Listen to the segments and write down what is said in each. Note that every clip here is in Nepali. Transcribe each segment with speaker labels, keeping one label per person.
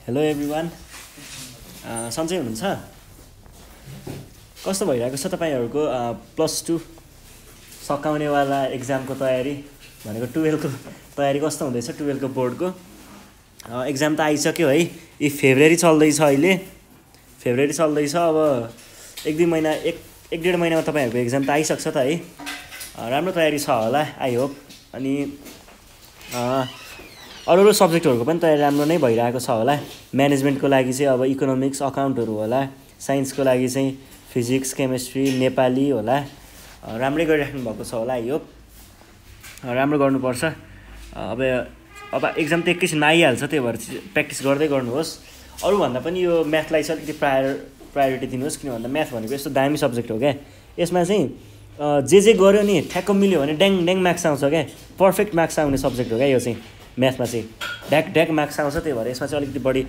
Speaker 1: हेलो एभ्रिवान, सन्चै हुनुहुन्छ? कस्तो भइरहेको छ तपाईँहरूको +2 सकाउनेवाला एक्जामको तयारी भनेको 12को तयारी कस्तो हुँदैछ? 12को बोर्डको एक्जाम त आइसक्यो है। फेब्रुअरी चल्दैछ अहिले, फेब्रुअरी चल्दैछ। अब एक डेढ महिनामा तपाईँहरूको एक्जाम त आइसक्छ त है। राम्रो तयारी छ होला आई होप। अनि अरू सब्जेक्टहरूको पनि तयारी राम्रो नै भइरहेको छ होला। म्यानेजमेन्टको लागि चाहिँ अब इकोनोमिक्स अकाउन्टहरू होला, साइन्सको लागि चाहिँ फिजिक्स केमिस्ट्री नेपाली होला। राम्रै गरिराख्नु भएको छ होला आई होप। राम्रो गर्नुपर्छ। अब एक्जाम त एकैछिनमा आइहाल्छ, त्यही भएर प्र्याक्टिस गर्दै गर्नुहोस्। अरूभन्दा पनि यो म्याथलाई चाहिँ अलिकति प्रायोरिटी दिनुहोस्, किन भन्दा म्याथ भनेको यस्तो दामी सब्जेक्ट हो क्या। यसमा चाहिँ जे गर्यो नि ठ्याक्क मिल्यो भने ड्याङ मार्क्स आउँछ क्या। पर्फेक्ट मार्क्स आउने सब्जेक्ट हो क्या यो चाहिँ। म्याथमा चाहिँ ढ्याक मार्क्स आउँछ, त्यही भएर यसमा चाहिँ अलिकति बढी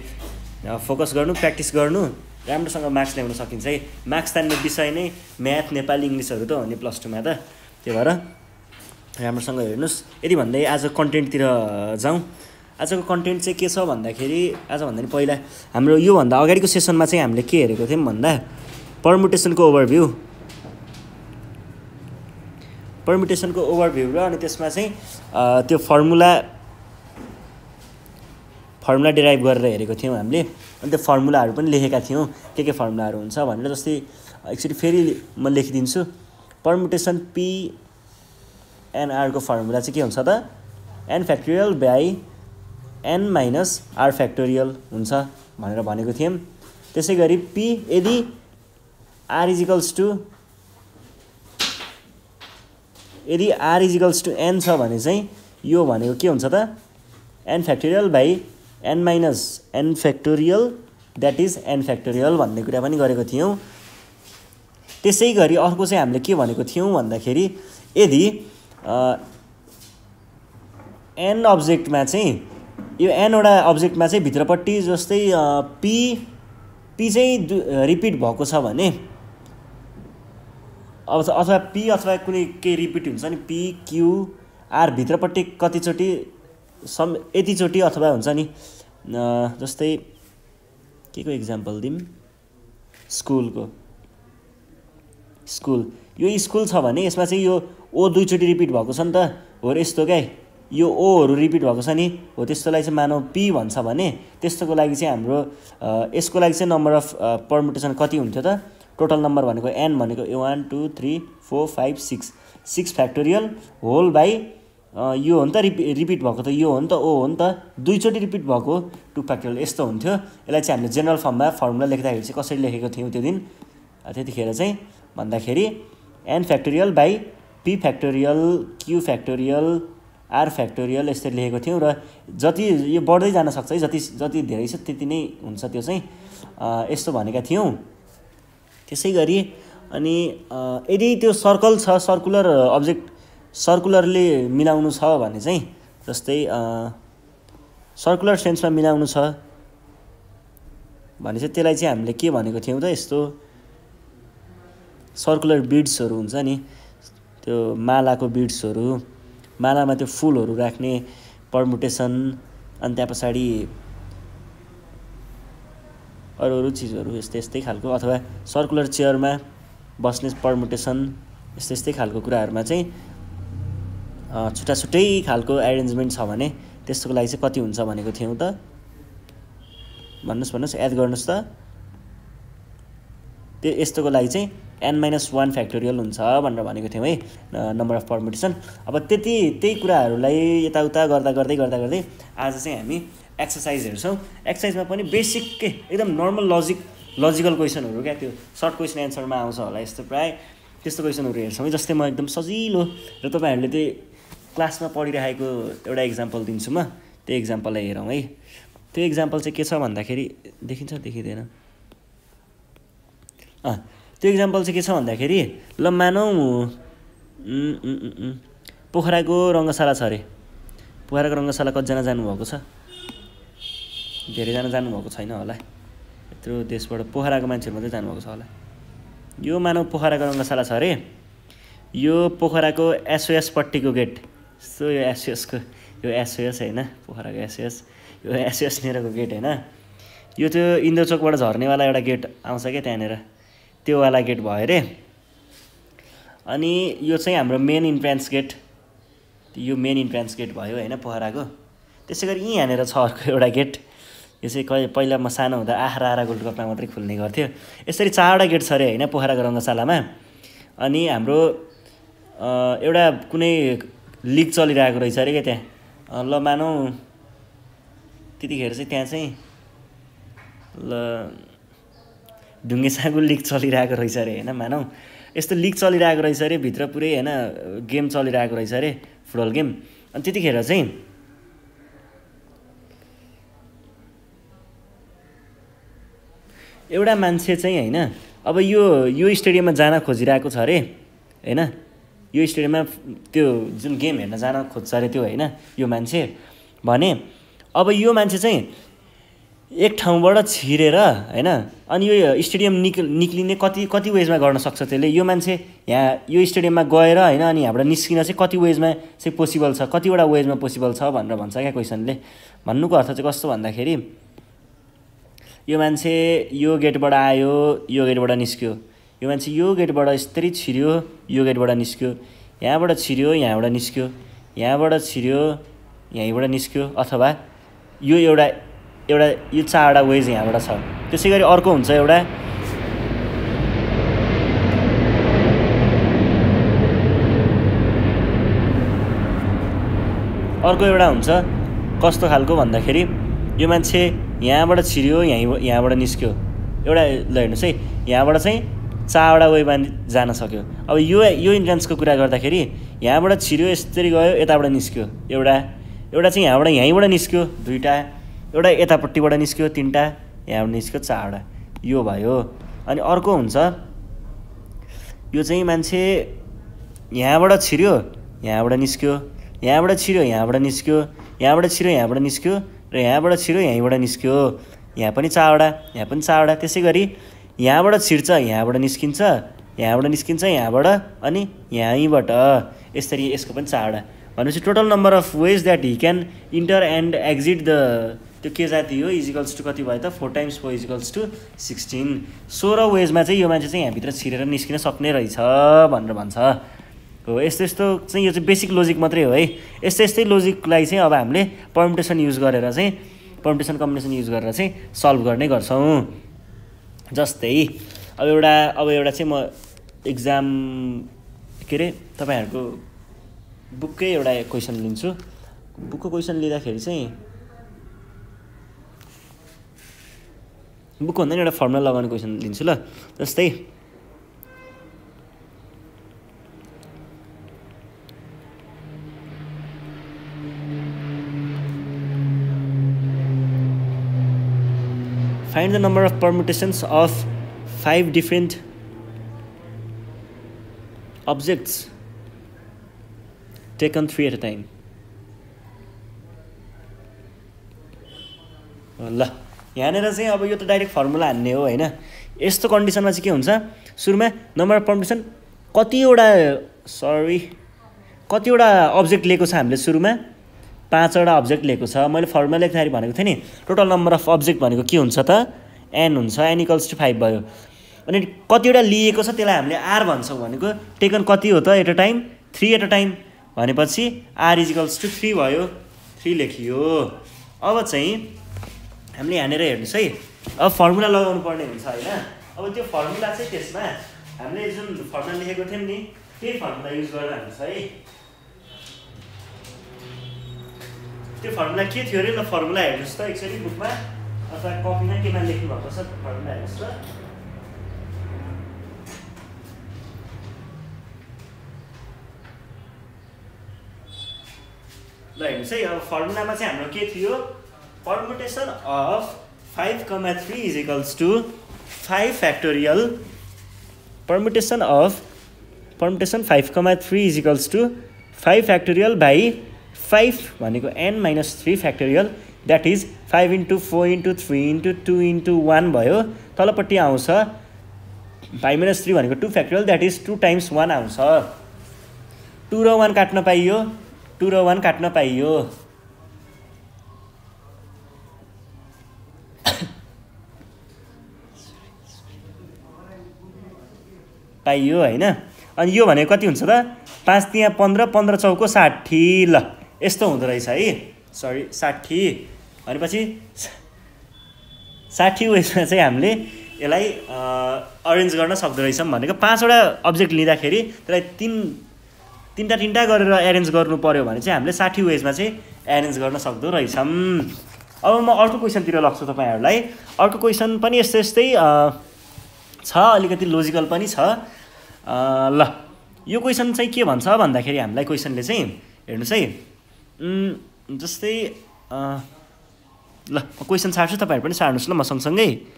Speaker 1: फोकस गर्नु, प्र्याक्टिस गर्नु, राम्रोसँग मार्क्स ल्याउन सकिन्छ है। मार्क्स तान्ने विषय नै म्याथ नेपाली इङ्ग्लिसहरू त हो नि +2मा त, त्यही भएर राम्रोसँग हेर्नुहोस्। यदि भन्दै आज कन्टेन्टतिर जाउँ। आजको कन्टेन्ट चाहिँ के छ भन्दाखेरि, आजभन्दा नि पहिला हाम्रो योभन्दा अगाडिको सेसनमा चाहिँ हामीले के हेरेको थियौँ भन्दा पर्मुटेसनको ओभरभ्यू र अनि त्यसमा चाहिँ त्यो फर्मुला डिराइभ गरेर हेरेको थियौँ हामीले। अनि त्यो फर्मुलाहरू पनि लेखेका थियौँ, के फर्मुलाहरू हुन्छ भनेर। जस्तै एकचोटि फेरि म लेखिदिन्छु। पर्मुटेसन PNR को फर्मुला चाहिँ के हुन्छ त? n factorial by n minus r factorial हुन्छ भनेर भनेको थियौँ। त्यसै गरी P यदि r इजिकल्स टु n छ भने चाहिँ यो भनेको के हुन्छ त? n factorial by n minus n factorial that is n factorial भन्ने कुरा पनि गरेको थियौँ। त्यसै गरी अर्को चाहिँ हामीले के भनेको थियौँ भन्दाखेरि, यदि n अब्जेक्टमा चाहिँ यो nवटा अब्जेक्टमा चाहिँ भित्रपट्टि जस्तै p चाहिँ रिपिट भएको छ भने, अथवा p अथवा कुनै केही रिपिट हुन्छ नि, p q r भित्रपट्टि कतिचोटि यतिचोटि अथवा हुन्छ नि। जस्तै के को इक्जाम्पल दिउँ? स्कुल यो स्कुल छ भने यसमा चाहिँ यो ओ दुईचोटि रिपिट भएको छ नि त, हो यस्तो क्या। यो ओहरू रिपिट भएको छ नि, हो त्यस्तोलाई चाहिँ मानव p भन्छ भने त्यस्तोको लागि चाहिँ हाम्रो यसको लागि चाहिँ नम्बर अफ पर्मुटेसन कति हुन्थ्यो त? टोटल नम्बर भनेको n भनेको 1 2 3 4 5 6 फ्याक्टोरियल होल बाई यो हो नि त रिपिट भएको त यो हो नि त, ओ हो नि त, दुईचोटि रिपिट भएको 2 फ्याक्टोरियल यस्तो हुन्थ्यो। यसलाई चाहिँ हामीले जेनरल फर्ममा फर्मुला लेख्दाखेरि चाहिँ कसरी लेखेको थियौँ त्यो दिन? त्यतिखेर चाहिँ भन्दाखेरि n factorial by p factorial q factorial r factorial यसरी लेखेको थियौँ। र जति यो बढ्दै जान सक्छ है, जति धेरै छ त्यति नै हुन्छ त्यो चाहिँ, यस्तो भनेका थियौँ। त्यसै गरी अनि यदि त्यो सर्कल छ, सर्कुलरले मिलाउनु छ भने चाहिँ, जस्तै सर्कुलर सेन्समा मिलाउनु छ भने चाहिँ त्यसलाई चाहिँ हामीले के भनेको थियौँ त? यस्तो सर्कुलर बिड्सहरू हुन्छ नि, त्यो मालाको बिड्सहरू, मालामा त्यो फुलहरू राख्ने पर्मुटेसन, अनि त्यहाँ पछाडि अरू चिजहरू यस्तै खालको, अथवा सर्कुलर चेयरमा बस्ने पर्मुटेसन, यस्तै खालको कुराहरूमा चाहिँ छुट्टै खालको एरेन्जमेन्ट छ भने त्यस्तोको लागि चाहिँ कति हुन्छ भनेको थियौँ त? भन्नुहोस् याद गर्नुहोस् त। त्यो यस्तोको लागि चाहिँ n-1 फ्याक्टोरियल हुन्छ भनेर भनेको थियौँ है, नम्बर अफ पर्मुटेसन। अब त्यही कुराहरूलाई यताउता गर्दै आज चाहिँ हामी एक्सर्साइज हेर्छौँ। एक्सर्साइजमा पनि बेसिक एकदम नर्मल लजिकल क्वेसनहरू क्या, त्यो सर्ट क्वेसन एन्सरमा आउँछ होला यस्तो प्रायः त्यस्तो क्वेसनहरू हेर्छौँ है। जस्तै म एकदम सजिलो र तपाईँहरूले त्यही क्लासमा पढिरहेको एउटा इक्जाम्पल दिन्छु म, त्यो इक्जाम्पललाई हेरौँ है। त्यो इक्जाम्पल चाहिँ के छ भन्दाखेरि, देखिन्छ देखिँदैन? त्यो इक्जाम्पल चाहिँ के छ भन्दाखेरि, ल मानौँ पोखराको रङ्गशाला छ अरे। पोखराको रङ्गशाला कतिजना जानुभएको छ? धेरैजना जानुभएको छैन होला, यत्रो देशबाट पोखराको मान्छेहरू मात्रै जानुभएको छ होला। यो मानव पोखराको रङ्गशाला छ अरे। यो पोखराको SOS पट्टिको गेट, सो यो SOS होइन, पोखराको SOS, यो SOS नेरको गेट होइन। यो त्यो इन्द्रचोकबाट झर्नेवाला एउटा गेट आउँछ क्या त्यहाँनिर, त्योवाला गेट भयो अरे। अनि यो चाहिँ हाम्रो मेन इन्ट्रान्स गेट, यो मेन इन्ट्रान्स गेट भयो होइन पोखराको। त्यसै गरी यहाँनिर छ अर्को एउटा गेट, यो चाहिँ पहिला म सानो हुँदा आहारा गोल्ड कपमा मात्रै खुल्ने गर्थ्यो। यसरी 4वटा गेट छ अरे होइन पोखराको रङ्गशालामा। अनि हाम्रो एउटा कुनै लिग चलिरहेको रहेछ अरे क्या त्यहाँ। ल मानौँ त्यतिखेर चाहिँ त्यहाँ चाहिँ ल ढुङ्गे सागु लिग चलिरहेको रहेछ अरे होइन मानौँ, यस्तो लिग चलिरहेको रहेछ अरे भित्र पुरै होइन, गेम चलिरहेको रहेछ अरे फुटबल गेम। अनि त्यतिखेर चाहिँ एउटा मान्छे चाहिँ होइन अब यो स्टेडियममा जान खोजिरहेको छ अरे होइन, यो स्टेडियममा त्यो जुन गेम हेर्न जान खोज्छ अरे त्यो होइन यो मान्छे। भने अब यो मान्छे चाहिँ एक ठाउँबाट छिरेर होइन अनि यो स्टेडियम निक्लिने कति वेजमा गर्न सक्छ त्यसले। यो मान्छे यहाँ यो स्टेडियममा गएर होइन अनि यहाँबाट निस्किन चाहिँ कति वेजमा चाहिँ पोसिबल छ, कतिवटा वेजमा पोसिबल छ भनेर भन्छ क्या क्वेसनले। भन्नुको अर्थ चाहिँ कस्तो भन्दाखेरि यो मान्छे यो गेटबाट आयो, यो गेटबाट निस्क्यो, यो मान्छे यो गेटबाट यस्तरी छिर्यो, यो गेटबाट निस्क्यो, यहाँबाट छिर्यो, यहाँबाट निस्क्यो, यहाँबाट छिर्यो, यहीँबाट निस्क्यो, अथवा यो एउटा यो 4वटा वेज यहाँबाट छ। त्यसै गरी अर्को हुन्छ एउटा हुन्छ कस्तो खालको भन्दाखेरि यो मान्छे यहाँबाट छिर्यो, यहाँबाट निस्क्यो, एउटा ल हेर्नुहोस् है, यहाँबाट चाहिँ 4वटा वेमा जान सक्यो। अब यो इन्ट्रान्सको कुरा गर्दाखेरि यहाँबाट छिर्यो, यसरी गयो, यताबाट निस्क्यो, एउटा चाहिँ यहीँबाट निस्क्यो 2टा, एउटा यतापट्टिबाट निस्क्यो 3टा, यहाँबाट निस्क्यो 4वटा, यो भयो। अनि अर्को हुन्छ यो चाहिँ मान्छे यहाँबाट छिर्यो, यहाँबाट निस्क्यो, यहाँबाट छिर्यो, यहाँबाट निस्क्यो, यहाँबाट छिर्यो, यहाँबाट निस्क्यो, र यहाँबाट छिर्यो, यहीँबाट निस्क्यो, यहाँ पनि 4वटा, यहाँ पनि 4वटा। त्यसै गरी यहाँबाट छिर्छ, यहाँबाट निस्किन्छ, यहाँबाट निस्किन्छ, यहाँबाट अनि यहीँबाट, यसरी यसको पनि 4वटा। भनेपछि total number of ways that he can enter and exit the त्यो के जाति हो इजिकल्स टु कति भयो त 4 × 4 = 16। 16 वेजमा चाहिँ यो मान्छे चाहिँ यहाँभित्र छिरेर निस्किन सक्ने रहेछ भनेर भन्छ हो। यस्तो चाहिँ यो चाहिँ बेसिक लोजिक मात्रै हो है। यस्तै लोजिकलाई चाहिँ अब हामीले पर्मुटेसन युज गरेर चाहिँ पर्मुटेसन कम्बिनेसन युज गरेर चाहिँ सल्भ गर्ने गर्छौँ। जस्तै अब एउटा चाहिँ म एक्जाम के अरे तपाईँहरूको बुककै एउटा क्वेसन लिन्छु। बुकको क्वेसन लिँदाखेरि चाहिँ बुकको भन्दा नि एउटा फर्मुला लगाउने क्वेसन लिन्छु ल। जस्तै find the number of permutations of 5 different objects taken 3 at a time. ल यहाँनिर चाहिँ अब यो त डाइरेक्ट फर्मुला हान्ने हो होइन। यस्तो कन्डिसनमा चाहिँ के हुन्छ, सुरुमा नम्बर अफ परम्युटेसन कतिवटा अब्जेक्ट लिएको छ हामीले। सुरुमा 5वटा अब्जेक्ट लिएको छ। मैले फर्मुला लेख्दाखेरि भनेको थिएँ नि टोटल नम्बर अफ अब्जेक्ट भनेको के हुन्छ त n हुन्छ, n = 5 भयो। अनि कतिवटा लिएको छ त्यसलाई हामीले r भन्छौँ भनेको टेकन कति हो त at a time 3 at a time भनेपछि r = 3 भयो, 3 लेखियो। अब चाहिँ हामीले यहाँनिर हेर्नुहोस् है, अब फर्मुला लगाउनु पर्ने हुन्छ होइन। अब त्यो फर्मुला चाहिँ त्यसमा हामीले जुन फर्मुला लेखेको थियौँ नि त्यही फर्मुला युज गरेर हुन्छ है। त्यो फर्मुला के थियो अरे ल फर्मुला हेर्नुहोस् त एकचोटि बुकमा अथवा कपीमा केमा लेख्नु भएको छ फर्मुला हेर्नुहोस् त। ल हेर्नुहोस् है, अब फर्मुलामा चाहिँ हाम्रो के थियो, permutation of 5, 3 = 5 factorial permutation 5, 3 = 5 factorial by 5 भनेको n - 3 factorial that is 5 × 4 × 3 × 2 × 1 भयो। तलपट्टि आउँछ 5 - 3 भनेको 2 factorial that is 2 × 1 आउँछ। 2 र 1 काट्न पाइयो, 2 र 1 काट्न पाइयो। पाइयो हैन। अनि यो भनेको कति हुन्छ त 5 तिया 15 15 चौको 60 ल यस्तो हुँदो रहेछ है। सरी 60 भनेपछि 60 वेसमा चाहिँ हामीले यसलाई अरेन्ज गर्न सक्दो रहेछौँ भनेको 5 वटा अब्जेक्ट लिँदाखेरि त्यसलाई तीनटा गरेर एरेन्ज गर्नु पर्यो भने चाहिँ हामीले 60 वेजमा चाहिँ एरेन्ज गर्न सक्दो रहेछौँ। अब म अर्को क्वेसनतिर लग्छु तपाईहरुलाई। अर्को क्वेसन पनि यस्तै छ, अलिकति लोजिकल पनि छ। ल यो क्वेसन चाहिँ के भन्छ भन्दाखेरि हामीलाई क्वेसनले चाहिँ हेर्नुस् है जस्तै ल क्वेसन छाड्छु तपाईहरु पनि छाड्नुस् ल म सँगसँगै।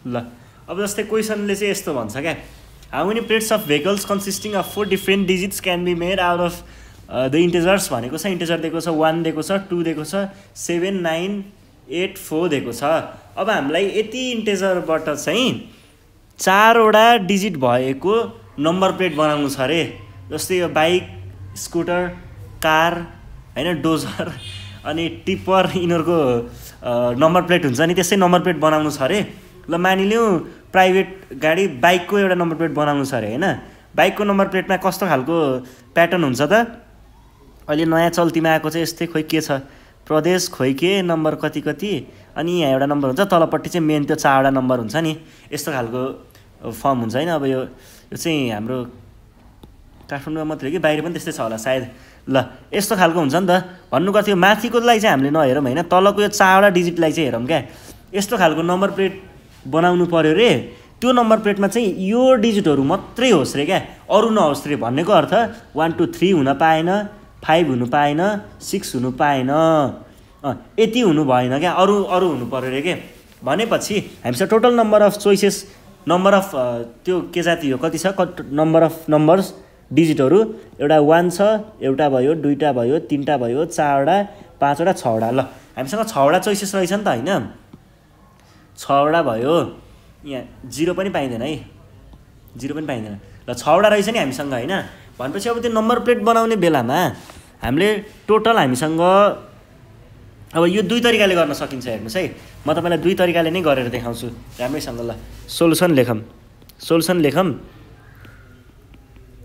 Speaker 1: ल अब जस्तै क्वेसनले चाहिँ यस्तो भन्छ क्या, how many plates of vehicles consisting of 4 different digits can be made out of the integers भनेको छ। इन्टिजर दिएको छ 1 दिएको छ 2 दिएको छ 7 9 8 4 दिएको छ। अब हामीलाई यति इन्टिजरबाट चाहिँ 4 वटा डिजिट भएको नम्बर प्लेट बनाउनु छ अरे। जस्तै यो बाइक, स्कुटर, कार हैन, डोजर अनि टिप्पर यिनीहरूको नम्बर प्लेट हुन्छ नि, त्यसै नम्बर प्लेट बनाउनु छ अरे। ल मानिलिउँ प्राइभेट गाडी बाइकको एउटा नम्बर प्लेट बनाउनु छ अरे हैन। बाइकको नम्बर प्लेटमा कस्तो खालको प्याटर्न हुन्छ त, अहिले नयाँ चल्तीमा आएको चाहिँ यस्तै खोइ के छ, प्रदेश खोइ के नम्बर कति कति अनि यहाँ एउटा नम्बर हुन्छ, तलपट्टि चाहिँ मेन त्यो 4 वटा नम्बर हुन्छ नि, यस्तो खालको फर्म हुन्छ हैन। अब यो चाहिँ हाम्रो काठमाडौँमा मात्रै कि बाहिर पनि त्यस्तै छ होला सायद। ल यस्तो खालको हुन्छ नि त। भन्नु कथि हो, माथिकोलाई चाहिँ हामीले नहेरौँ हैन, तलको यो 4 वटा डिजिटलाई चाहिँ हेरौँ क्या। यस्तो खालको नम्बर प्लेट बनाउनु पर्यो रे। त्यो नम्बर प्लेटमा चाहिँ यो डिजिटहरू मात्रै होस् रे क्या, अरू नहोस् रे भन्नेको अर्थ 1 2 3 हुन पाएन, 5 हुनु पाएन, 6 हुनु पाएन, यति हुनु भएन क्या, अरू हुनु पर्यो रे के। भनेपछि हामीसँग total number of choices, number of त्यो के जाति हो कति छ, नम्बर अफ नम्बर्स डिजिटहरू एउटा 1 छ, एउटा भयो, दुईटा भयो, तीनटा भयो, 4 वटा, 5 वटा, 6 वटा। ल हामीसँग 6 वटा चोइसेस रहेछ नि त हैन, 6 वटा भयो। यहाँ 0 पनि पाइँदैन है, 0 पनि पाइँदैन। ल 6 वटा रहेछ नि हामीसँग हैन। भनेपछि अब त्यो नम्बर प्लेट बनाउने बेलामा हामीले टोटल हामीसँग अब यो दुई तरिकाले गर्न सकिन्छ। हेर्नुस् है, म तपाईलाई दुई तरिकाले नै गरेर देखाउँछु राम्रैसँग। ल सोलुसन लेखौँ।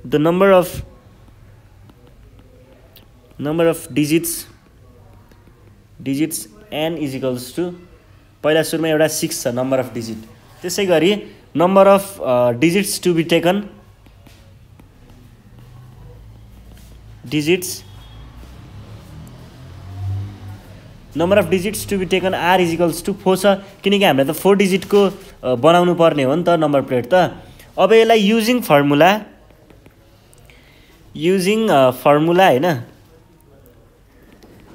Speaker 1: The number of digits n is equals to, पहिला सुरुमा एउटा 6 छ नम्बर अफ डिजिट, त्यसै गरी number of digits to be taken, number of digits to be taken r is equals to 4 छ, किनकि हामीलाई त 4 डिजिटको बनाउनु पर्ने हो नि त नम्बर प्लेट त। अब यसलाई युजिङ फर्मुला हैन,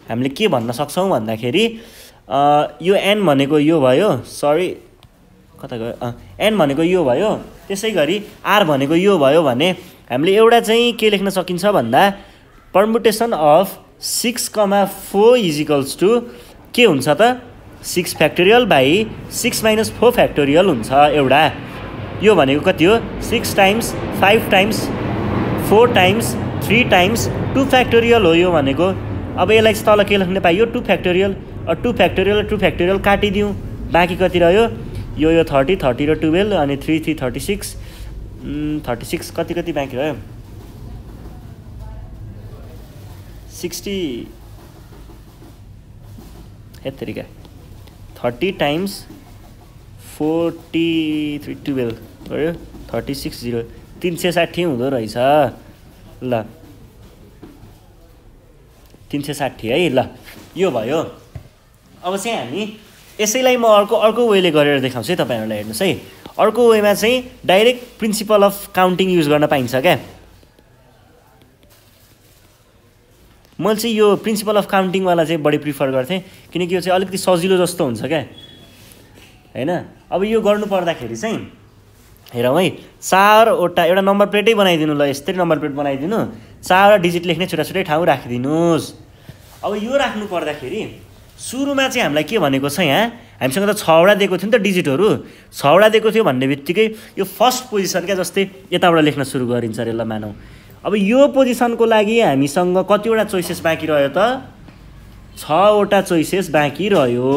Speaker 1: हामीले के भन्न सक्छौँ भन्दाखेरि यो n भनेको यो भयो, सरी कता गयो, n भनेको यो भयो, त्यसै गरी r भनेको यो भयो भने हामीले एउटा चाहिँ के लेख्न सकिन्छ भन्दा permutation of 6, 4 is equals to के हुन्छ त 6 फ्याक्टोरियल बाई 6 माइनस 4 फ्याक्टोरियल हुन्छ एउटा। यो भनेको कति हो, 6 times 5 times 4 times 3 times 2 factorial हो यो भनेको। अब यसलाई चाहिँ तल के लेख्न पाइयो 2 फ्याक्टोरियल, 2 फ्याक्टोरियल काटिदिउँ, बाँकी कति रह्यो, यो 30 र 12 अनि 3 3 36 कति बाँकी रह्यो, 60 हेत्तेरिका 30 टाइम्स 43 12 गयो 36 0 360 हुँदो रहेछ। ल 360 है। ल यो भयो। अब चाहिँ हामी यसैलाई म अर्को वेले गरेर देखाउँछु है तपाईहरुलाई। हेर्नुस् है, अर्को वेमा चाहिँ direct principal of counting use गर्न पाइन्छ क्या। मैले चाहिँ यो प्रिन्सिपल अफ काउन्टिङवाला चाहिँ बढी प्रिफर गर्थेँ किनकि यो चाहिँ अलिकति सजिलो जस्तो हुन्छ क्या हैन। अब यो गर्नु पर्दाखेरि चाहिँ हेरौँ है, 4वटा एउटा नम्बर प्लेटै बनाइदिनु ल, यस्तै नम्बर प्लेट बनाइदिनु, 4वटा डिजिट लेख्ने छुट्टा छुट्टै ठाउँ राखिदिनुहोस्। अब यो राख्नु पर्दाखेरि सुरुमा चाहिँ हामीलाई के भनेको छ, यहाँ हामीसँग त 6वटा दिएको थियो नि त डिजिटहरू, 6वटा दिएको थियो भन्ने बित्तिकै यो फर्स्ट पोजिसन क्या, जस्तै यताबाट लेख्न सुरु गरिन्छ अरे ल मानौँ। अब यो पोजिसनको लागि हामीसँग कतिवटा चोइसेस बाँकी रह्यो त, 6वटा चोइसेस बाँकी रह्यो।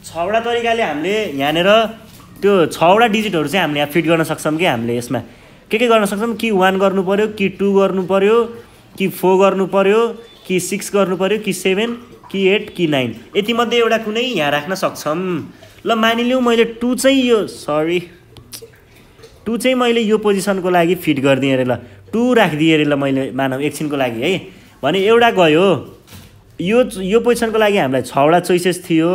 Speaker 1: 6वटा तरिकाले हामीले यहाँनिर त्यो 6वटा डिजिटहरू चाहिँ हामीले यहाँ फिट गर्न सक्छौँ कि हामीले यसमा के गर्न सक्छौँ, कि 1 गर्नु पऱ्यो, कि 2 गर्नु पऱ्यो, कि 4 गर्नु पऱ्यो, कि 6 गर्नु पऱ्यो, कि 7, कि 8, कि 9, यतिमध्ये एउटा कुनै यहाँ राख्न सक्छौँ। ल मानिलिउँ मैले 2 चाहिँ यो 2 चाहिँ मैले यो पोजिसनको लागि फिट गरिदिएँ अरे ल, 2 राखिदिएँ अरे ल मैले मानौँ एकछिनको लागि है, भने एउटा गयो। यो पोजिसनको लागि हामीलाई 6वटा चोइसेस थियो,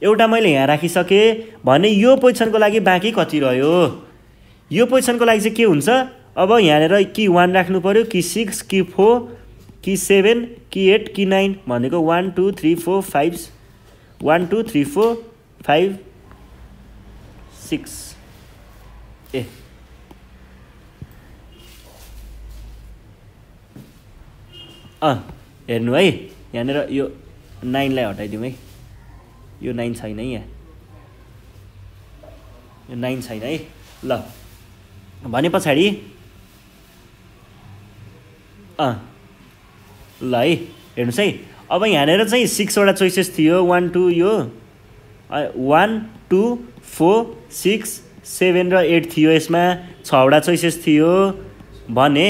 Speaker 1: एउटा मैले यहाँ राखिसकेँ भने यो पोजिसनको लागि बाँकी कति रह्यो। यो पोजिसनको लागि चाहिँ के हुन्छ, अब यहाँनिर कि 1 राख्नु पऱ्यो, कि 6, कि 4, कि 7, कि 8, कि 9 भनेको 1 2 3 4 5 1 2 3 4 5 6 ए हेर्नु है, यहाँनिर यो 9लाई हटाइदिउँ है, यो 9 छैन है, यहाँ यो 9 छैन है। ल भने पछाडि ल है हेर्नुहोस् है, अब यहाँनिर चाहिँ 6वटा चोइसेस थियो, 1 2 यो 1 2 4 6 7 र 8 थियो, यसमा 6वटा चोइसेस थियो भने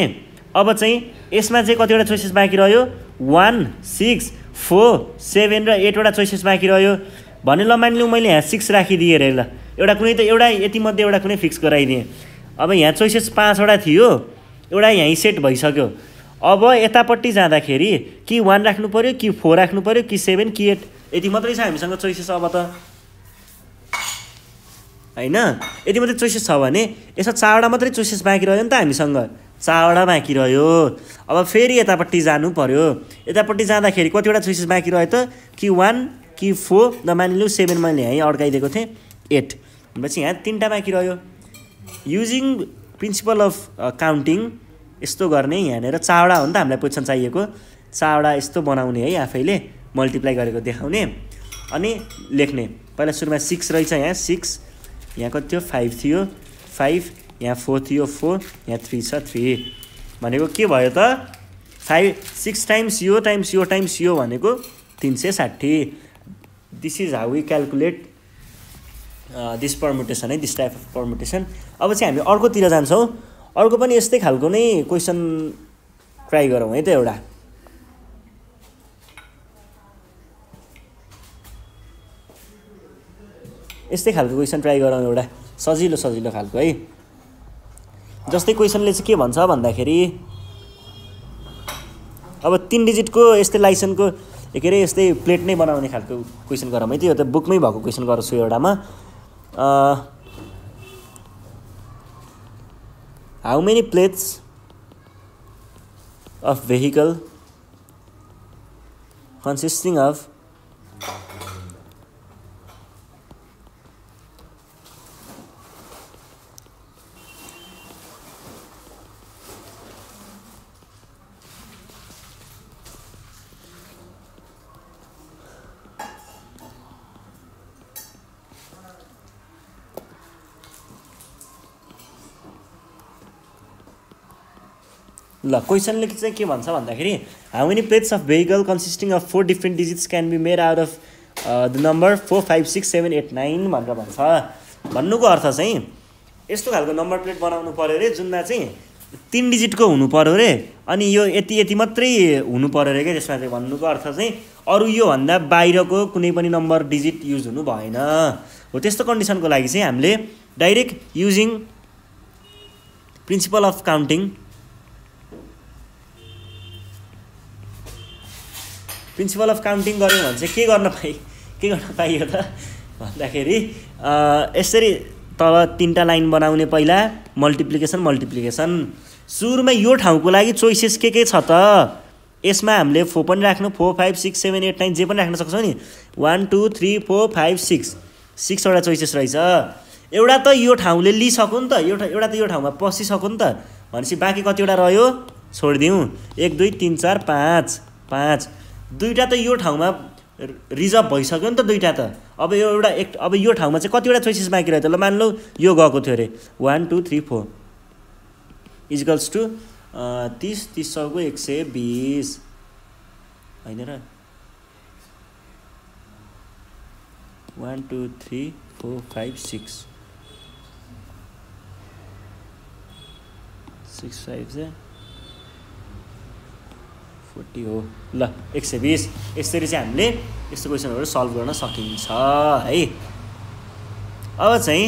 Speaker 1: अब चाहिँ यसमा चाहिँ कतिवटा चोइसेस बाँकी रह्यो, 1 6 4 7 र 8वटा चोइसेस बाँकी रह्यो भने ल मानिलिउँ मैले यहाँ 6 राखिदिएँ अरे ल, एउटा कुनै त एउटा यतिमध्ये एउटा कुनै फिक्स गराइदिएँ। अब यहाँ चोइसेस 5वटा थियो, एउटा यहीँ सेट भइसक्यो। अब यतापट्टि जाँदाखेरि कि 1 राख्नु पऱ्यो, कि 4 राख्नु पऱ्यो, कि 7, कि 8, यति मात्रै छ हामीसँग चोइसेस। अब त हैन, यति मात्रै चोइसेस छ भने यसमा 4वटा मात्रै चोइसेस बाँकी रह्यो नि त हामीसँग, 4वटा बाँकी रह्यो। अब फेरि यतापट्टि जानु पऱ्यो, यतापट्टि जाँदाखेरि कतिवटा चोइसेस बाँकी रह्यो त, कि 1, कि 4 न मानिलिउँ 7 मैले यहीँ अड्काइदिएको थिएँ, 8 भनेपछि यहाँ 3वटा बाँकी रह्यो। युजिङ प्रिन्सिपल अफ काउन्टिङ यस्तो गर्ने, यहाँनिर 4वटा हो नि त हामीलाई पोजिसन चाहिएको, 4वटा यस्तो बनाउने है, आफैले मल्टिप्लाई गरेको देखाउने अनि लेख्ने। पहिला सुरुमा 6 रहेछ, यहाँ 6, यहाँ कति थियो 5 थियो 5, यहाँ 4 थियो 4, यहाँ 3 छ 3 भनेको के भयो त, 6 टाइम्स यो टाइम्स यो भनेको 360। This is how we calculate this permutation है, दिस टाइप अफ परमुटेसन। अब चाहिँ हामी अर्कोतिर जान्छौँ, अर्को पनि यस्तै खालको नै क्वेसन ट्राई गरौँ है त, एउटा यस्तै खालको क्वेसन ट्राई गरौँ, एउटा सजिलो खालको है। जस्तै क्वेसनले चाहिँ के भन्छ भन्दाखेरि अब 3 डिजिटको यस्तै लाइसेन्सको के अरे यस्तै प्लेट नै बनाउने खालको क्वेसन गरौँ है, त्यो त बुकमै भएको क्वेसन गर्छु एउटामा। How many plates of vehicle consisting of ल क्वेसनले चाहिँ के भन्छ भन्दाखेरि how many plates of vehicle consisting of 4 different digits can be made out of the number 4 5 6 7 8 9 भनेर भन्छ। भन्नुको अर्थ चाहिँ यस्तो खालको नम्बर प्लेट बनाउनु पर्यो अरे जुनमा चाहिँ 3 डिजिटको हुनु पर्यो अरे, अनि यो यति मात्रै हुनु पर्यो अरे क्या। त्यसमा चाहिँ भन्नुको अर्थ चाहिँ अरू योभन्दा बाहिरको कुनै पनि नम्बर डिजिट युज हुनु भएन हो। त्यस्तो कन्डिसनको लागि चाहिँ हामीले direct using principal of counting गऱ्यौँ भने चाहिँ के गर्न पाइयो त भन्दाखेरि यसरी तल 3टा लाइन बनाउने, पहिला मल्टिप्लिकेसन सुरुमा यो ठाउँको लागि चोइसेस के छ त यसमा हामीले 4 पनि राख्नु 4 5 6 7 8 9 जे पनि राख्न सक्छौँ नि 1 2 3 4 5 6 6वटा चोइसेस रहेछ एउटा त यो ठाउँले लिइसक्यो नि त एउटा त यो ठाउँमा पसिसक्यो नि त भनेपछि बाँकी कतिवटा रह्यो छोडिदिउँ 1 2 3 4 5 5 दुईटा त यो ठाउँमा रिजर्भ भइसक्यो नि त दुईटा त अब अब यो ठाउँमा चाहिँ कतिवटा चोइसेस बाँकी रह्यो त ल मान लौ यो गएको थियो अरे 1 2 3 4 इजिकल्स टु 30 30 सौको 120 होइन र 1 2 3 4 5 6 6 5 चाहिँ 40 हो ल 120 यसरी चाहिँ हामीले यस्तो क्वेसनहरू सल्भ गर्न सकिन्छ है अब चाहिँ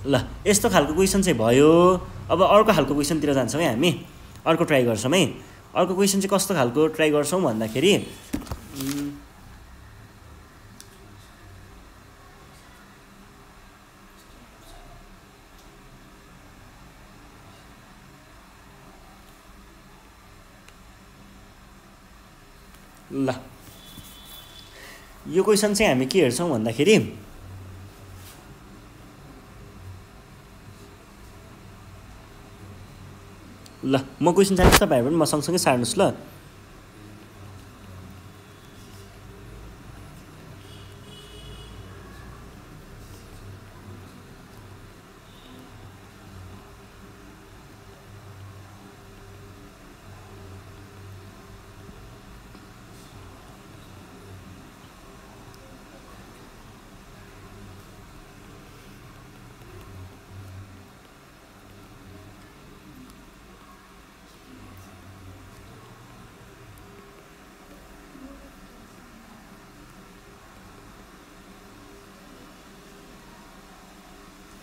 Speaker 1: ल यस्तो खालको क्वेसन चाहिँ भयो अब अर्को खालको क्वेसनतिर जान्छौँ है हामी अर्को ट्राई गर्छौँ है अर्को क्वेसन चाहिँ कस्तो खालको ट्राई गर्छौँ भन्दाखेरि ल यो क्वेसन चाहिँ हामी के हेर्छौँ भन्दाखेरि ल म क्वेसन जान्छु तपाईँहरू पनि म सँगसँगै सार्नुहोस् ल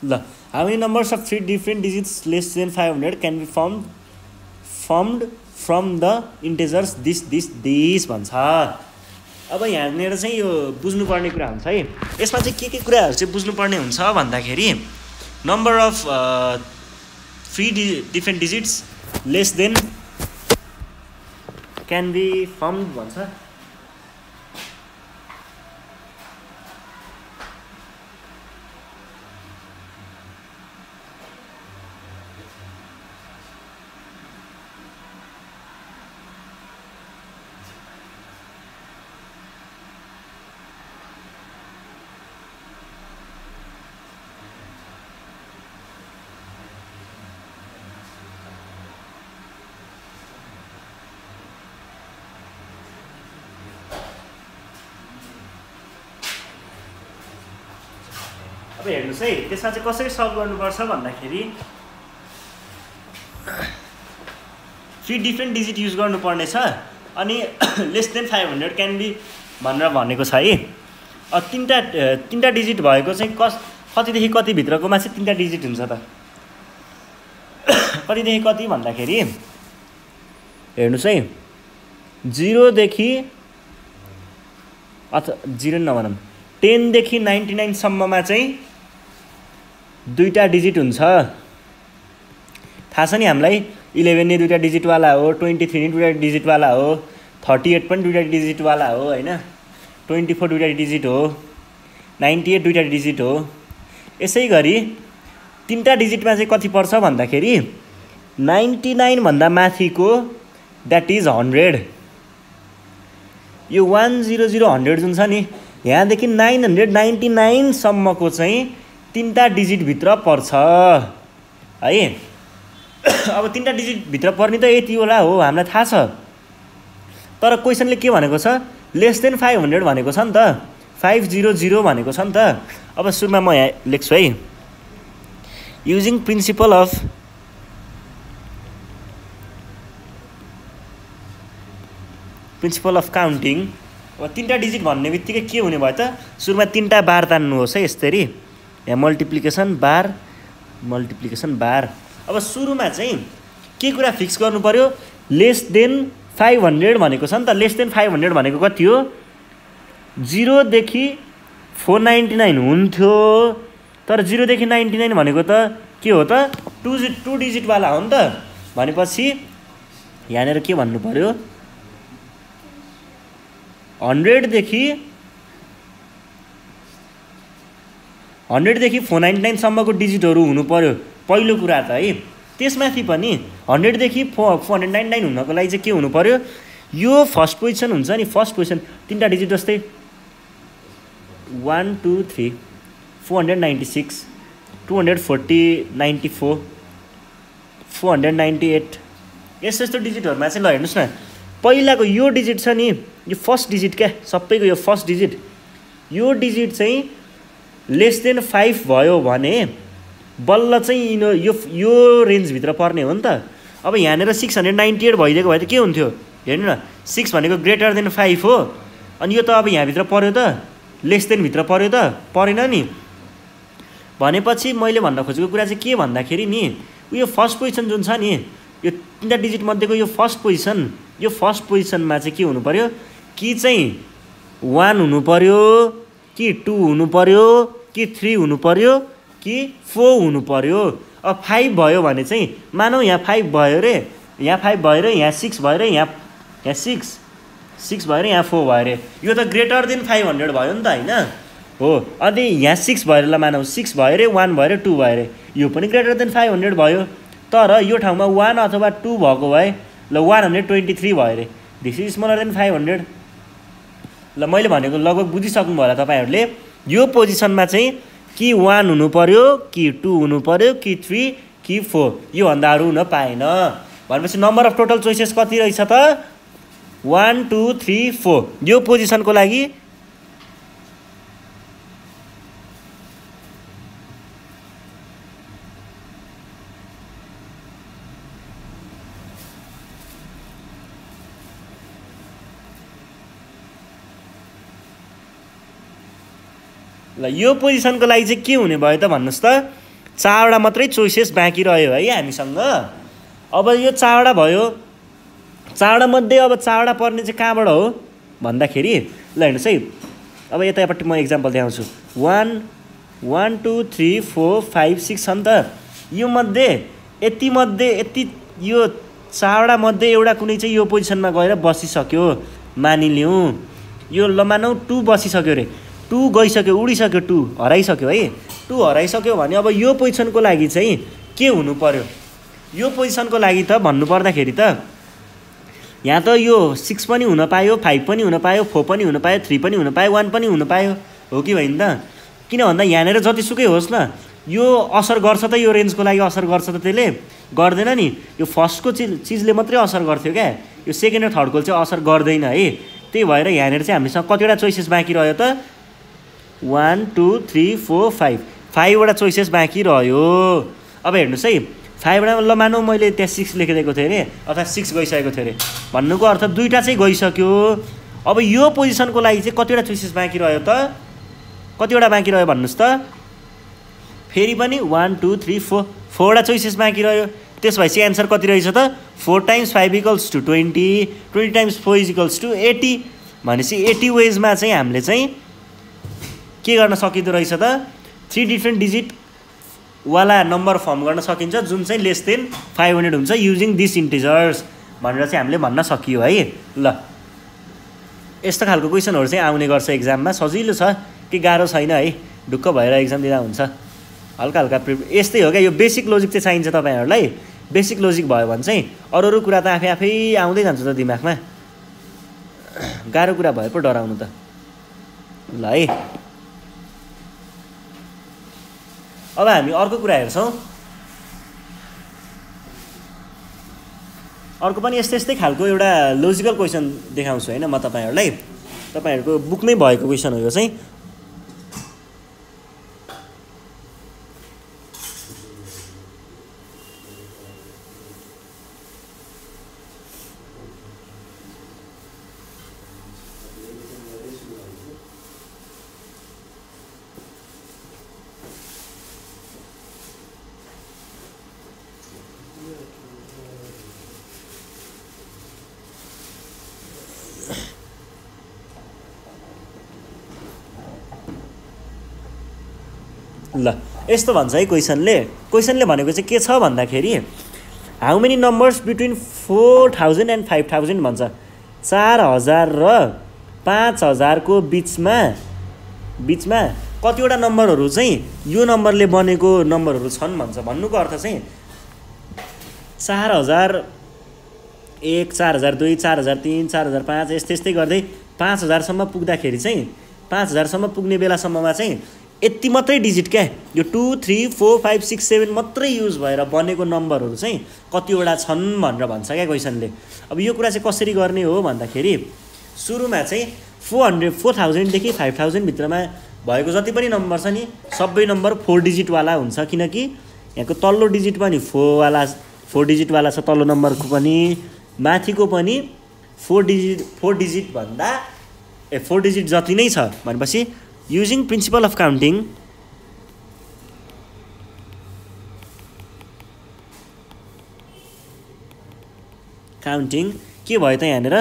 Speaker 1: ल how many numbers of 3 different digits less than 500 can be formed from the integers this भन्छ अब यहाँनिर चाहिँ यो बुझ्नुपर्ने कुरा हुन्छ है यसमा चाहिँ के कुराहरू चाहिँ बुझ्नुपर्ने हुन्छ भन्दाखेरि number of 3 different digits less than can be formed भन्छ अब हेर्नुस् है त्यसमा चाहिँ कसरी सल्भ गर्नुपर्छ भन्दाखेरि 3 डिफ्रेन्ट डिजिट युज गर्नुपर्ने छ अनि लेस देन 500 क्यान बी भनेर भनेको छ है तीनटा डिजिट भएको चाहिँ कतिदेखि कति भित्रकोमा चाहिँ तीनटा डिजिट हुन्छ त कतिदेखि कति भन्दाखेरि हेर्नुस् है 0 देखि अथवा 0 नभनौँ 10 देखि 99 सम्ममा चाहिँ दुईटा डिजिट हुन्छ थाहा छ नि हामीलाई 11 नै दुईटा डिजिटवाला हो 23 नै दुईटा डिजिटवाला हो 38 पनि दुईटा डिजिटवाला हो हैन 24 दुईटा डिजिट हो 98 दुईटा डिजिट हो यसै गरी तीनटा डिजिटमा चाहिँ कति पर्छ भन्दाखेरि 99 भन्दा माथिको द्याट इज 100 यो 100 100 जुन छ नि यहाँदेखि 999 सम्मको चाहिँ तीनटा डिजिट भित्र पर्छ है अब तीनटा डिजिट भित्र पर्ने त यति होला हो हामीलाई थाहा छ तर क्वेसनले के भनेको छ लेस देन 500 भनेको छ नि त 500 भनेको छ नि त अब सुरुमा म यहाँ लेख्छु है युजिङ प्रिन्सिपल अफ काउन्टिङ अब तीनटा डिजिट भन्ने बित्तिकै के हुने भयो त सुरुमा तीनटा बार तान्नुहोस् है यसरी यहाँ मल्टिप्लिकेसन बार अब सुरुमा चाहिँ के कुरा फिक्स गर्नु पर्यो लेस देन 500 भनेको छ नि त लेस देन 500 भनेको कति हो 0 देखि 499 हुन्थ्यो तर 0 देखि 99 भनेको त के हो त टु डिजिटवाला हो नि त। भनेपछि यहाँनिर के भन्नु पर्यो 100 देखि 499 सम्मको डिजिटहरू हुनु पर्यो पहिलो कुरा त है। त्यसमाथि पनि 100 देखि 499 हुनको लागि चाहिँ के हुनु पर्यो, यो फर्स्ट पोजिसन हुन्छ नि, फर्स्ट पोजिसन 3टा डिजिट जस्तै 1 2 3 496 240 94 498 यस्तो डिजिटहरुमा चाहिँ ल हेर्नुस् न, पहिलाको यो डिजिट छ नि, यो फर्स्ट डिजिट क्या सबैको, यो फर्स्ट डिजिट, यो डिजिट चाहिँ लेस देन 5 भयो भने बल्ल चाहिँ यो रेन्जभित्र पर्ने हो नि त। अब यहाँनिर 698 भइदिएको भए त के हुन्थ्यो हेर्नु न, 6 भनेको ग्रेटर देन 5 हो, अनि यो त अब यहाँभित्र पर्यो त, लेस देन भित्र पर्यो त, परेन नि। भनेपछि मैले भन्न खोजेको कुरा चाहिँ के भन्दाखेरि नि, यो फर्स्ट पोजिसन जुन छ नि, यो 3टा डिजिट मध्येको यो फर्स्ट पोजिसनमा चाहिँ के हुनु पर्यो, कि चाहिँ 1 हुनु पर्यो, कि 2 हुनु पर्यो, कि 3 हुनु पर्यो, कि 4 हुनु पर्यो। अब 5 भयो भने चाहिँ मानौ यहाँ 5 भयो रे, यहाँ 5 भयो रे, यहाँ 6 भयो रे, यहाँ 6 भयो रे, यहाँ 4 भयो रे, यो त ग्रेटर देन 500 भयो नि त होइन हो। अनि यहाँ 6 भयो ल, मानौ 6 भयो रे, 1 भयो रे, 2 भयो रे, यो पनि ग्रेटर देन 500 भयो। तर यो ठाउँमा 1 अथवा 2 भएको भए ल 123 भयो रे, दिस इज स्मलर देन 500। ल मैले भनेको लगभग बुझिसक्नु भयो होला तपाईँहरूले, यो पोजिसनमा चाहिँ कि 1 हुनु पर्यो, कि 2 हुनु पर्यो, कि 3, कि 4, योभन्दा अरू हुन पाएन। भनेपछि नम्बर अफ टोटल चोइसेस कति रहेछ त 1 2 3 4। यो पोजिसनको लागि ल यो पोजिसनको लागि चाहिँ के हुने भयो त भन्नुस् त, 4वटा मात्रै चोइसेस बाँकी रह्यो है हामीसँग। अब यो 4वटा भयो, 4वटा मध्ये अब 4वटा पर्ने चाहिँ कहाँबाट हो भन्दाखेरि ल हेर्नुहोस् है, अब यतापट्टि म एक्जाम्पल देखाउँछु। 1 1 2 3 4 5 6 छ नि त, यो मध्ये यति यो 4वटा मध्ये एउटा कुनै चाहिँ यो पोजिसनमा गएर बसिसक्यो मानिलिउँ, यो ल मानौ 2 बसिसक्यो रे, 2 गइसक्यो, उडिसक्यो, 2 हराइसक्यो है, 2 हराइसक्यो भने अब यो पोजिसनको लागि चाहिँ के हुनु पर्यो, यो पोजिसनको लागि त भन्नुपर्दाखेरि त यहाँ त यो 6 पनि हुन पायो, 5 पनि हुन पायो, 4 पनि हुन पायो, 3 पनि हुन पायो, 1 पनि हुन पायो, हो कि होइन त। किन भन्दा यहाँनिर जतिसुकै होस् न, यो असर गर्छ त, यो रेन्जको लागि असर गर्छ त, त्यसले गर्दैन नि। यो फर्स्टको चिजले मात्रै असर गर्थ्यो क्या, यो सेकेन्ड र थर्डको चाहिँ असर गर्दैन है। त्यही भएर यहाँनिर चाहिँ हामीसँग कतिवटा चोइसेस बाँकी रह्यो त 1 2 3 4 5, 5वटा चोइसेस बाँकी रह्यो। अब हेर्नुहोस् है, 5वटा ल मानौ मैले त्यहाँ 6 लेखिदिएको थिएँ अरे, अथवा 6 गइसकेको थियो अरे, भन्नुको अर्थ 2टा चाहिँ गइसक्यो। अब यो पोजिसनको लागि चाहिँ कतिवटा चोइसेस बाँकी रह्यो त, कतिवटा बाँकी रह्यो भन्नुहोस् त, फेरि पनि 1 2 3 4, 4वटा चोइसेस बाँकी रह्यो। त्यस भएपछि एन्सर कति रहेछ त 4 × 5 = 20, 20 × 4 = 80। भनेपछि 80 वेजमा चाहिँ हामीले चाहिँ के गर्न सकिँदो रहेछ त, 3 डिफ्रेन्ट डिजिट वाला नम्बर फर्म गर्न सकिन्छ जुन चाहिँ लेस देन 500 हुन्छ युजिङ दिस इन्टिजर्स भनेर चाहिँ हामीले भन्न सकियो है। ल यस्तो खालको क्वेसनहरू चाहिँ आउने गर्छ एक्जाममा, सजिलो छ कि गाह्रो छैन है, ढुक्क भएर एक्जाम दिँदा हुन्छ। हल्का हल्का यस्तै हो क्या, यो बेसिक लोजिक चाहिँ चाहिन्छ तपाईँहरूलाई। बेसिक लोजिक भयो भने चाहिँ अरू कुरा त आफै आउँदै जान्छ त दिमागमा, गाह्रो कुरा भए पो डराउनु त। ल है, अब हामी अर्को कुरा हेर्छौँ। अर्को पनि यस्तै खालको एउटा लोजिकल क्वेसन देखाउँछु होइन म तपाईँहरूलाई, तपाईँहरूको बुकमै भएको क्वेसन हो यो चाहिँ। ल यस्तो भन्छ है क्वेसनले भनेको चाहिँ के छ भन्दाखेरि how many numbers between 4000 and 5000 भन्छ। 4000 र 5000 को बिचमा कतिवटा नम्बरहरू चाहिँ यो नम्बरले बनेको नम्बरहरू छन् भन्छ। भन्नुको अर्थ चाहिँ 4001, 4002, 4003, 4005 यस्तै गर्दै 5000 सम्म पुग्दाखेरि चाहिँ 5000 सम्म पुग्ने बेलासम्ममा चाहिँ यति मात्रै डिजिट क्या यो 2, 3, 4, 5, 6, 7 मात्रै युज भएर बनेको नम्बरहरू चाहिँ कतिवटा छन् भनेर भन्छ क्या क्वेसनले। अब यो कुरा चाहिँ कसरी गर्ने हो भन्दाखेरि सुरुमा चाहिँ 4000 देखि 5000 भित्रमा भएको जति पनि नम्बर छ नि सबै नम्बर 4 डिजिटवाला हुन्छ, किनकि यहाँको तल्लो डिजिट पनि 4 डिजिटवाला छ, तल्लो नम्बरको पनि माथिको पनि 4 डिजिट जति नै छ भनेपछि युजिङ प्रिन्सिपल अफ काउन्टिङ के भयो त यहाँनिर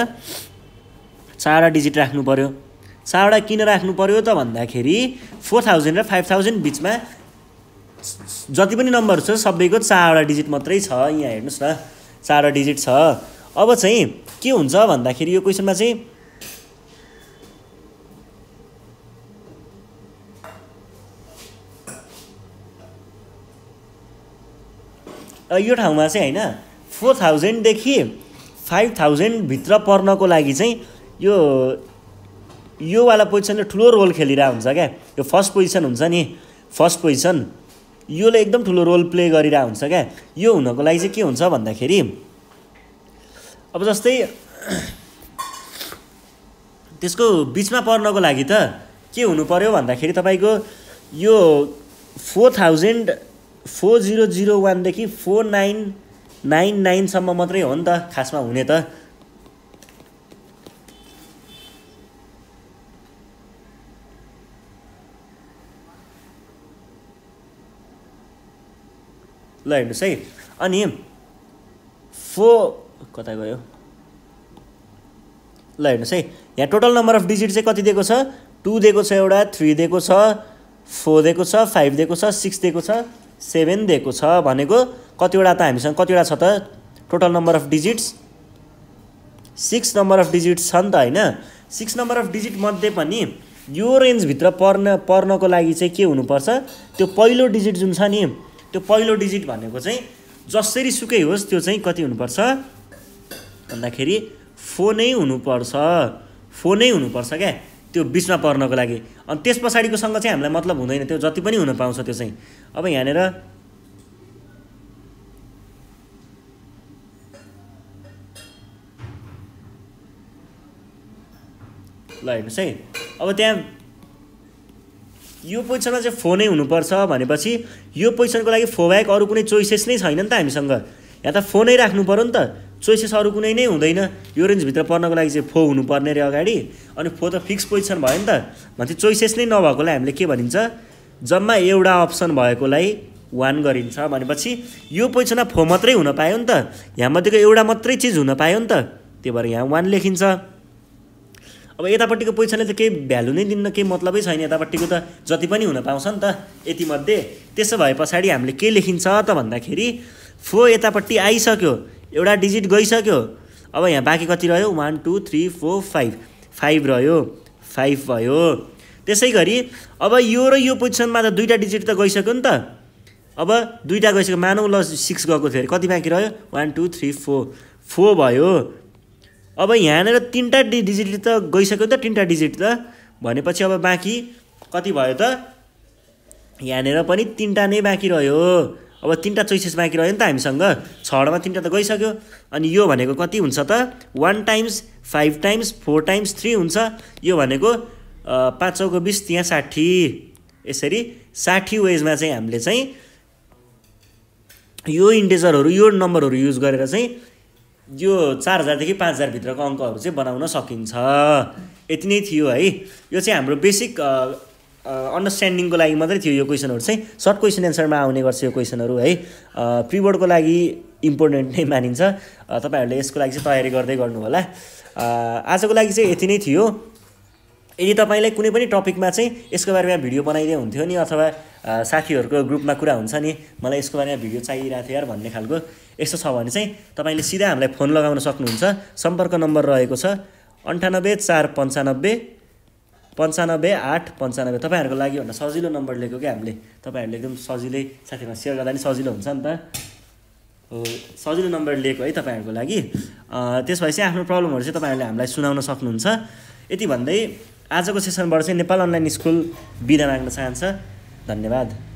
Speaker 1: 4वटा डिजिट राख्नु पर्यो। 4वटा किन राख्नु पर्यो त भन्दाखेरि 4000 र 5000 बिचमा जति पनि नम्बर छ सबैको 4वटा डिजिट मात्रै छ। यहाँ हेर्नुस् न 4वटा डिजिट छ। अब चाहिँ के हुन्छ भन्दाखेरि यो क्वेसनमा चाहिँ यो ठाउँमा चाहिँ हैन 4000 देखि 5000 भित्र पर्नको लागि चाहिँ यो वाला पोजिसनले ठुलो रोल खेलिरहेको हुन्छ क्या। यो फर्स्ट पोजिसन हुन्छ नि, फर्स्ट पोजिसन योले एकदम ठुलो रोल प्ले गरिरहेको हुन्छ क्या। यो हुनको लागि चाहिँ के हुन्छ भन्दाखेरि अब जस्तै त्यसको बिचमा पर्नको लागि त के हुनु पर्यो भन्दाखेरि तपाईको यो 4001 देखि 4999 सम्म मात्रै हो नि त खासमा हुने त। ल हेर्नुस् है, अनि कता गयो, ल हेर्नुस् है यहाँ टोटल नम्बर अफ डिजिट चाहिँ कति दिएको छ 2 दिएको छ, एउटा 3 दिएको छ, 4 दिएको छ, 5 दिएको छ, 6 दिएको छ, 7 दिएको छ भनेको कतिवटा त हामीसँग कतिवटा छ त total number of digits 6 number of digits छ नि त हैन। 6 नम्बर अफ डिजिट मध्ये पनि यो रेन्जभित्र पर्नको लागि चाहिँ के हुनुपर्छ, त्यो पहिलो डिजिट जुन छ नि त्यो पहिलो डिजिट भनेको चाहिँ जसरी सुकै होस् त्यो चाहिँ कति हुनुपर्छ भन्दाखेरि 4 नै हुनुपर्छ क्या त्यो बिचमा पर्नको लागि। अनि त्यस पछाडिको सँग चाहिँ हामीलाई मतलब हुँदैन, त्यो जति पनि हुन पाउँछ त्यो चाहिँ। अब यहाँनिर ल हेर्नुस् है, अब त्यहाँ यो पोजिसनमा चाहिँ 4 नै हुनुपर्छ भनेपछि यो पोजिसनको लागि 4 बाहेक अरू कुनै चोइसेस नै छैन नि त हामीसँग। यहाँ त 4 नै राख्नु पर्यो नि त, चोइसेस अरू कुनै नै हुँदैन। यो रेन्जभित्र पर्नको लागि चाहिँ 4 हुनुपर्ने रे अगाडि, अनि 4 त फिक्स पोजिसन भयो नि त। भनेपछि चोइसेस नै नभएकोलाई हामीले के भनिन्छ, जम्मा एउटा अप्सन भएकोलाई 1 गरिन्छ। भनेपछि यो पोजिसनमा 4 मात्रै हुन पायो नि त, यहाँ मध्येको एउटा मात्रै चिज हुन पायो नि त, त्यही भएर यहाँ 1 लेखिन्छ। अब यतापट्टिको पोजिसनले त केही भ्यालु नै दिन्न, केही मतलबै छैन, यतापट्टिको त जति पनि हुन पाउँछ नि त यति मध्ये। त्यसो भए पछाडि हामीले के लेखिन्छ त भन्दाखेरि 4 यतापट्टि आइसक्यो, एउटा डिजिट गइसक्यो। अब यहाँ बाँकी कति रह्यो 1 2 3 4 5 5 रह्यो, 5 भयो। त्यसै गरी अब यो र यो पोजिसनमा त दुईटा डिजिट त गइसक्यो नि त। अब दुईटा गइसक्यो, मानौँ ल 6 गएको थियो अरे, कति बाँकी रह्यो 1 2 3 4 भयो। अब यहाँनिर 3टा डिजिट त गइसक्यो नि त, 3टा डिजिट त भनेपछि अब बाँकी कति भयो त, यहाँनिर पनि 3टा नै बाँकी रह्यो। अब 3टा चोइसेस बाँकी रह्यो नि त हामीसँग, 6वटामा 3टा त गइसक्यो। अनि यो भनेको कति हुन्छ त 1 टाइम्स 5 टाइम्स 4 टाइम्स 3 हुन्छ। यो भनेको 5 चौको 20 त्यहाँ 60, यसरी 60 वेजमा चाहिँ हामीले चाहिँ यो इन्टिजरहरू यो नम्बरहरू युज गरेर चाहिँ यो 4000 देखि 5000 भित्रको अङ्कहरू चाहिँ बनाउन सकिन्छ। यति नै थियो है। यो चाहिँ हाम्रो बेसिक अन्डरस्ट्यान्डिङको लागि मात्रै थियो। यो क्वेसनहरू चाहिँ सर्ट क्वेसन एन्सरमा आउने गर्छ यो क्वेसनहरू है। प्रिबोर्डको लागि इम्पोर्टेन्ट नै मानिन्छ। तपाईँहरूले यसको लागि चाहिँ तयारी गर्दै गर्नु होला। आजको लागि चाहिँ यति नै थियो। यदि तपाईँलाई कुनै पनि टपिकमा चाहिँ यसको बारेमा भिडियो बनाइदिए हुन्थ्यो नि, अथवा साथीहरूको ग्रुपमा कुरा हुन्छ नि मलाई यसको बारेमा भिडियो चाहिरहेको थियो यार भन्ने खालको यस्तो छ भने चाहिँ तपाईँले सिधा हामीलाई फोन लगाउन सक्नुहुन्छ। सम्पर्क नम्बर रहेको छ 98 495 95 8 95। तपाईँहरूको लागि भन्दा सजिलो नम्बर लिएको क्या हामीले, तपाईँहरूले एकदम सजिलै साथीमा सेयर गर्दा नि सजिलो हुन्छ नि त, सजिलो नम्बर लिएको है तपाईँहरूको लागि। त्यसो भए चाहिँ आफ्नो प्रब्लमहरू चाहिँ तपाईँहरूले हामीलाई सुनाउन सक्नुहुन्छ। यति भन्दै आजको सेसनबाट चाहिँ नेपाल अनलाइन स्कुल बिदा माग्न चाहन्छ। धन्यवाद।